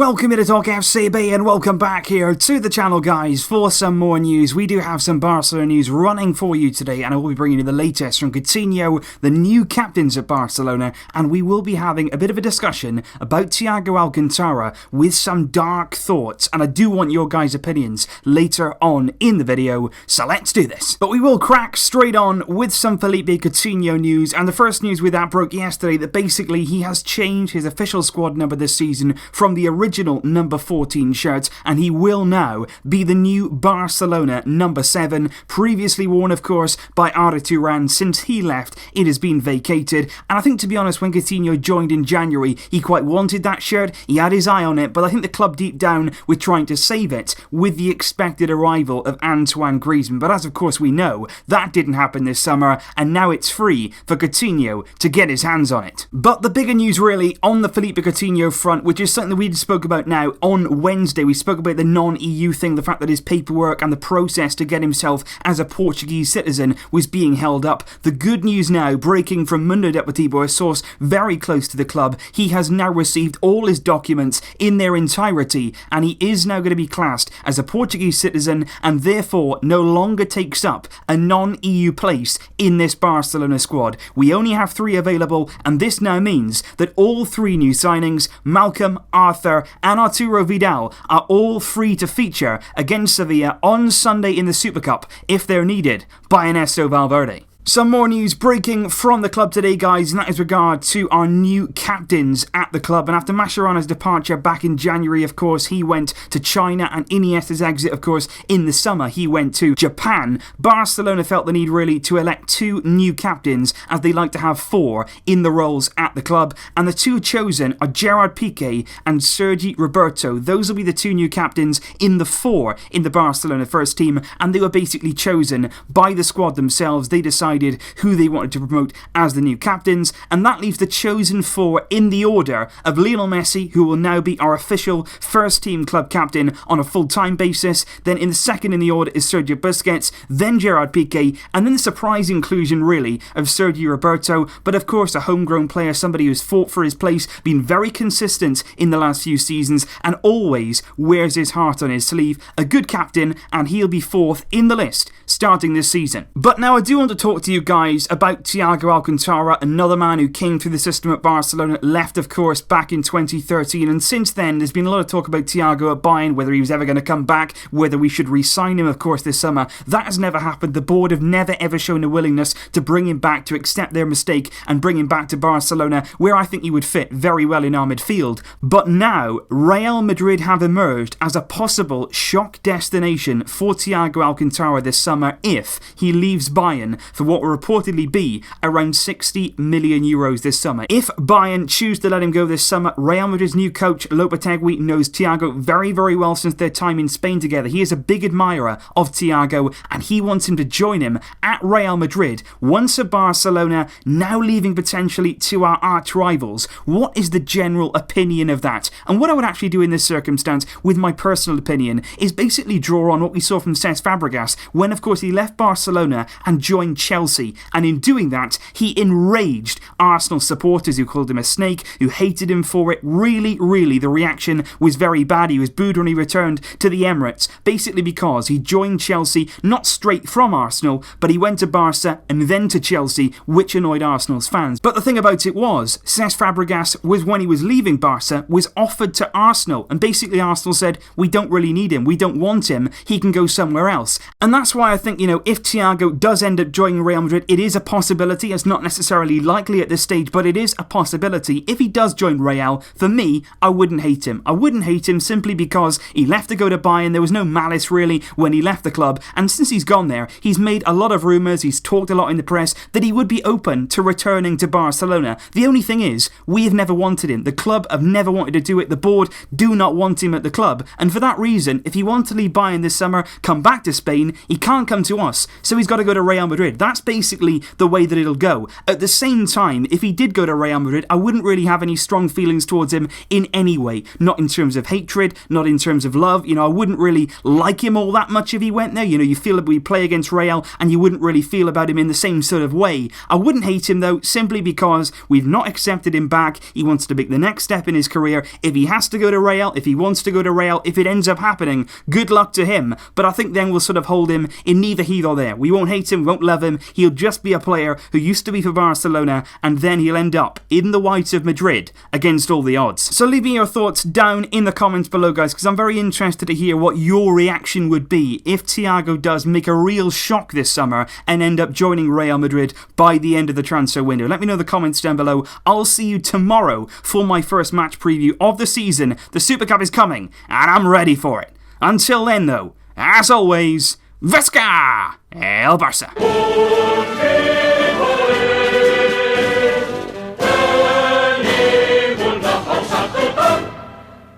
Welcome to Talk FCB and welcome back here to the channel, guys, for some more news. We do have some Barcelona news running for you today, and I will be bringing you the latest from Coutinho, the new captains at Barcelona, and we will be having a bit of a discussion about Thiago Alcantara with some dark thoughts, and I do want your guys' opinions later on in the video, so let's do this. But we will crack straight on with some Felipe Coutinho news, and the first news with that broke yesterday that basically he has changed his official squad number this season from the original number 14 shirt, and he will now be the new Barcelona number 7, previously worn of course by Arda Turan. Since he left, it has been vacated, and I think, to be honest, when Coutinho joined in January, he quite wanted that shirt, he had his eye on it, but I think the club deep down were trying to save it with the expected arrival of Antoine Griezmann. But as of course we know, that didn't happen this summer, and now it's free for Coutinho to get his hands on it. But the bigger news really on the Felipe Coutinho front, which is something that we spoke about now on Wednesday. We spoke about the non-EU thing, the fact that his paperwork and the process to get himself as a Portuguese citizen was being held up. The good news now, breaking from Mundo Deportivo, a source very close to the club, he has now received all his documents in their entirety, and he is now going to be classed as a Portuguese citizen, and therefore no longer takes up a non-EU place in this Barcelona squad. We only have 3 available, and this now means that all 3 new signings, Malcolm, Arthur and Arturo Vidal, are all free to feature against Sevilla on Sunday in the Super Cup if they're needed by Ernesto Valverde. Some more news breaking from the club today, guys, and that is regard to our new captains at the club. And after Mascherano's departure back in January, of course, he went to China, and Iniesta's exit, of course, in the summer, he went to Japan. Barcelona felt the need really to elect 2 new captains, as they like to have 4 in the roles at the club. And the 2 chosen are Gerard Piqué and Sergi Roberto. Those will be the 2 new captains in the 4 in the Barcelona first team, and they were basically chosen by the squad themselves. They decided who they wanted to promote as the new captains, and that leaves the chosen 4 in the order of Lionel Messi, who will now be our official first team club captain on a full-time basis. Then in the second in the order is Sergio Busquets, then Gerard Piqué, and then the surprise inclusion really of Sergi Roberto, but of course a homegrown player, somebody who's fought for his place, been very consistent in the last few seasons, and always wears his heart on his sleeve. A good captain, and he'll be 4th in the list starting this season. But now I do want to talk to you guys about Thiago Alcantara, another man who came through the system at Barcelona, left of course back in 2013, and since then there's been a lot of talk about Thiago at Bayern, whether he was ever going to come back, whether we should re-sign him of course this summer. That has never happened. The board have never ever shown a willingness to bring him back, to accept their mistake and bring him back to Barcelona, where I think he would fit very well in our midfield. But now Real Madrid have emerged as a possible shock destination for Thiago Alcantara this summer if he leaves Bayern for what will reportedly be around 60 million euros this summer. If Bayern choose to let him go this summer, Real Madrid's new coach Lopetegui knows Thiago very, very well since their time in Spain together. He is a big admirer of Thiago, and he wants him to join him at Real Madrid once at Barcelona, now leaving potentially to our arch rivals. What is the general opinion of that? And what I would actually do in this circumstance, with my personal opinion, is basically draw on what we saw from Cesc Fabregas when of course he left Barcelona and joined Chelsea, and in doing that he enraged Arsenal supporters who called him a snake, who hated him for it. Really the reaction was very bad. He was booed when he returned to the Emirates, basically because he joined Chelsea not straight from Arsenal, but he went to Barca and then to Chelsea, which annoyed Arsenal's fans. But the thing about it was, Cesc Fabregas was, when he was leaving Barca, was offered to Arsenal, and basically Arsenal said, we don't really need him, we don't want him, he can go somewhere else. And that's why I think, if Thiago does end up joining Real Madrid, it is a possibility. It's not necessarily likely at this stage, but it is a possibility. If he does join Real, for me, I wouldn't hate him. I wouldn't hate him simply because he left to go to Bayern. There was no malice really when he left the club, and since he's gone there, he's made a lot of rumours, he's talked a lot in the press that he would be open to returning to Barcelona. The only thing is, we have never wanted him. The club have never wanted to do it. The board do not want him at the club, and for that reason, if he wants to leave Bayern this summer, come back to Spain, he can't come to us, so he's got to go to Real Madrid. That's that's basically the way that it'll go. At the same time, if he did go to Real Madrid, I wouldn't really have any strong feelings towards him in any way. Not in terms of hatred, not in terms of love. You know, I wouldn't really like him all that much if he went there. You know, you feel that we play against Real and you wouldn't really feel about him in the same sort of way. I wouldn't hate him though, simply because we've not accepted him back. He wants to make the next step in his career. If he has to go to Real, if he wants to go to Real, if it ends up happening, good luck to him. But I think then we'll sort of hold him in neither here or there. We won't hate him, won't love him. He'll just be a player who used to be for Barcelona, and then he'll end up in the whites of Madrid against all the odds. So leave me your thoughts down in the comments below, guys, because I'm very interested to hear what your reaction would be if Thiago does make a real shock this summer and end up joining Real Madrid by the end of the transfer window. Let me know in the comments down below. I'll see you tomorrow for my first match preview of the season. The Super Cup is coming, and I'm ready for it. Until then, though, as always, Vesca El Barça!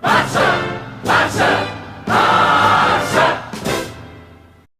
Barça! Barça!